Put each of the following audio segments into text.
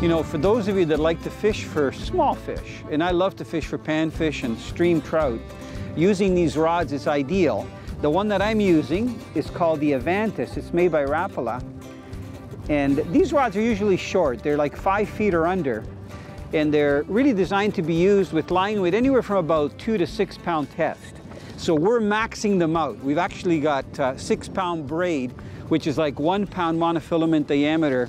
You know, for those of you that like to fish for small fish, and I love to fish for panfish and stream trout, using these rods is ideal. The one that I'm using is called the Avantis. It's made by Rapala. And these rods are usually short. They're like 5 feet or under. And they're really designed to be used with line weight anywhere from about 2 to 6 pound test. So we're maxing them out. We've actually got 6 pound braid, which is like 1 pound monofilament diameter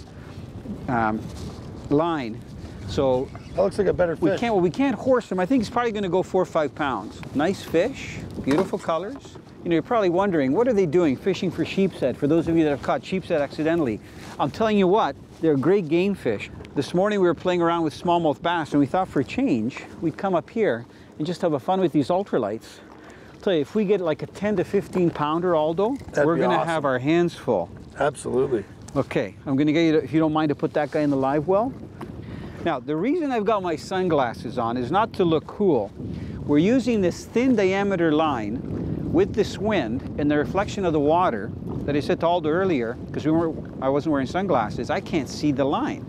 line. So that looks like a better fish. We can't horse them. I think it's probably going to go 4 or 5 pounds. Nice fish, beautiful colors. You know, you're probably wondering, what are they doing fishing for sheepshead? For those of you that have caught sheepshead accidentally, I'm telling you what, they're great game fish. This morning we were playing around with smallmouth bass, and we thought for a change, we'd come up here and just have a fun with these ultralights. I'll tell you, if we get like a 10 to 15 pounder, Aldo, we're going to have our hands full. Absolutely. Okay, I'm going to get you, if you don't mind, to put that guy in the live well. Now, the reason I've got my sunglasses on is not to look cool. We're using this thin diameter line with this wind and the reflection of the water that I said to Aldo earlier, because I wasn't wearing sunglasses, I can't see the line.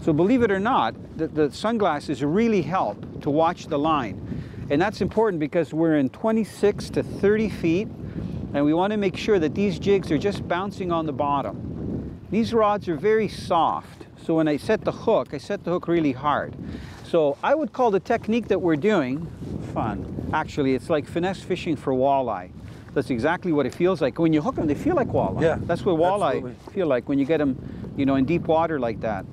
So believe it or not, the sunglasses really help to watch the line. And that's important because we're in 26 to 30 feet, and we want to make sure that these jigs are just bouncing on the bottom. These rods are very soft, so when I set the hook really hard. So I would call the technique that we're doing fun. Actually, it's like finesse fishing for walleye. That's exactly what it feels like. When you hook them, they feel like walleye. Yeah, that's what walleye feel like when you get them, you know, in deep water like that.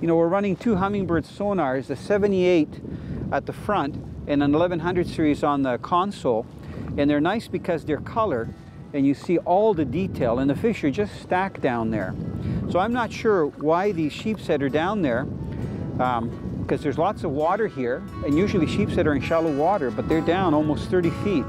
You know, we're running 2 Humminbird sonars, a 78 at the front and an 1100 series on the console. And they're nice because they're color and you see all the detail, and the fish are just stacked down there. So I'm not sure why these sheepshead are down there, because there's lots of water here, and usually sheepshead are in shallow water, but they're down almost 30 feet.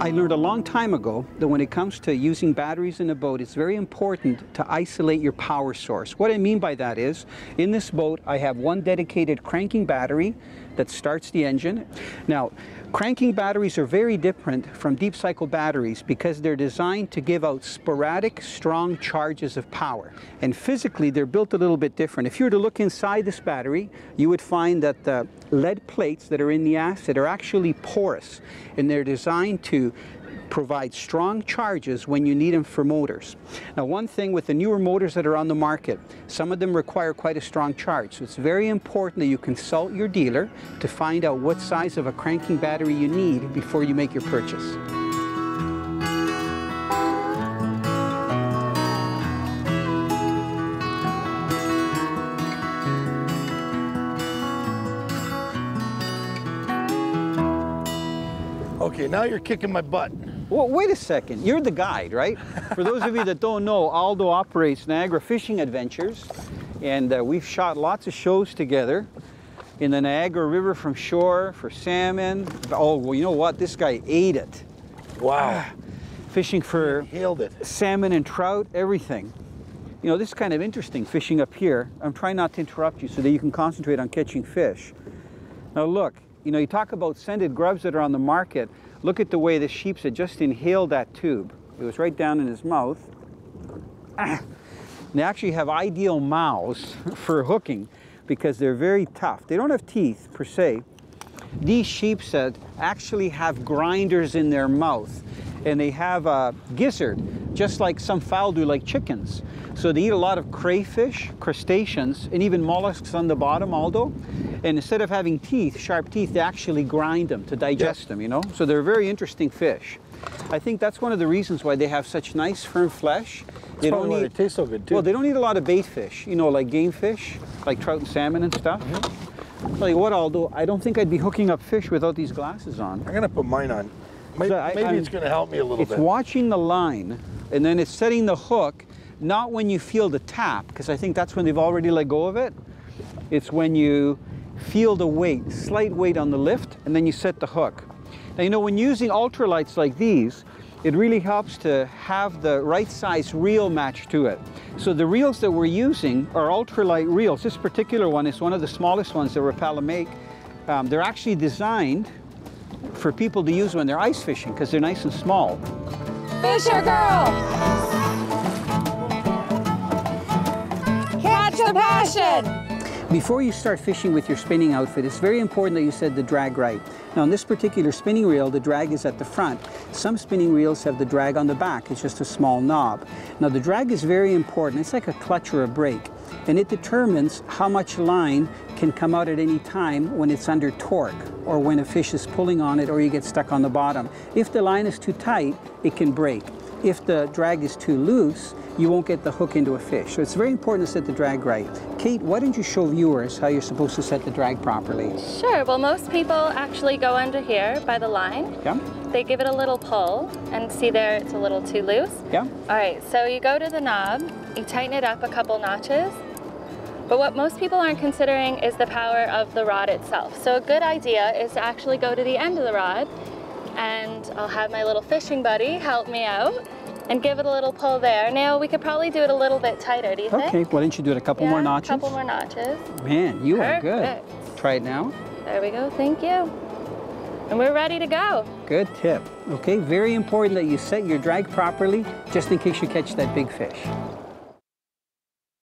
I learned a long time ago that when it comes to using batteries in a boat, it's very important to isolate your power source. What I mean by that is, in this boat, I have one dedicated cranking battery that starts the engine. Now, cranking batteries are very different from deep cycle batteries because they're designed to give out sporadic, strong charges of power. And physically, they're built a little bit different. If you were to look inside this battery, you would find that the lead plates that are in the acid are actually porous, and they're designed to provide strong charges when you need them for motors. Now, one thing with the newer motors that are on the market, some of them require quite a strong charge. So it's very important that you consult your dealer to find out what size of a cranking battery you need before you make your purchase. Okay, now you're kicking my butt. Well, wait a second. You're the guide, right? For those of you that don't know, Aldo operates Niagara Fishing Adventures, and we've shot lots of shows together in the Niagara River from shore for salmon. Oh, well, you know what? This guy ate it. Wow. Fishing for salmon and trout, everything. You know, this is kind of interesting, fishing up here. I'm trying not to interrupt you so that you can concentrate on catching fish. Now look, you know, you talk about scented grubs that are on the market. Look at the way the sheepshead just inhaled that tube. It was right down in his mouth. They actually have ideal mouths for hooking because they're very tough. They don't have teeth per se. These sheepshead actually have grinders in their mouth, and they have a gizzard, just like some fowl do, like chickens. So they eat a lot of crayfish, crustaceans, and even mollusks on the bottom, Aldo. And instead of having teeth, sharp teeth, they actually grind them to digest them, you know? So they're a very interesting fish. I think that's one of the reasons why they have such nice, firm flesh. They don't need, they taste so good, too. Well, they don't eat a lot of bait fish, you know, like game fish, like trout and salmon and stuff. I'll tell you what, Aldo, I don't think I'd be hooking up fish without these glasses on. I'm going to put mine on. Maybe it's going to help me a little bit. It's watching the line, and then it's setting the hook, not when you feel the tap, because I think that's when they've already let go of it. It's when you feel the weight, slight weight on the lift, and then you set the hook. Now, you know, when using ultralights like these, it really helps to have the right size reel match to it. So the reels that we're using are ultralight reels. This particular one is one of the smallest ones that Rapala make. They're actually designed for people to use when they're ice fishing because they're nice and small. Fisher girl! Catch the passion! Before you start fishing with your spinning outfit, it's very important that you set the drag right. Now, on this particular spinning reel, the drag is at the front. Some spinning reels have the drag on the back. It's just a small knob. Now, the drag is very important. It's like a clutch or a brake, and it determines how much line can come out at any time when it's under torque or when a fish is pulling on it or you get stuck on the bottom. If the line is too tight, it can break. If the drag is too loose, you won't get the hook into a fish. So it's very important to set the drag right. Kate, why don't you show viewers how you're supposed to set the drag properly? Sure. Well, most people actually go under here by the line. Yeah. They give it a little pull, and see there it's a little too loose. Yeah. All right, so you go to the knob, you tighten it up a couple notches, but what most people aren't considering is the power of the rod itself. So a good idea is to actually go to the end of the rod, and I'll have my little fishing buddy help me out and give it a little pull there. Now, we could probably do it a little bit tighter, do you think? Okay, why don't you do it a couple more notches? A couple more notches. Man, you are good. Perfect. Try it now. There we go, thank you. And we're ready to go. Good tip. Okay, very important that you set your drag properly just in case you catch that big fish.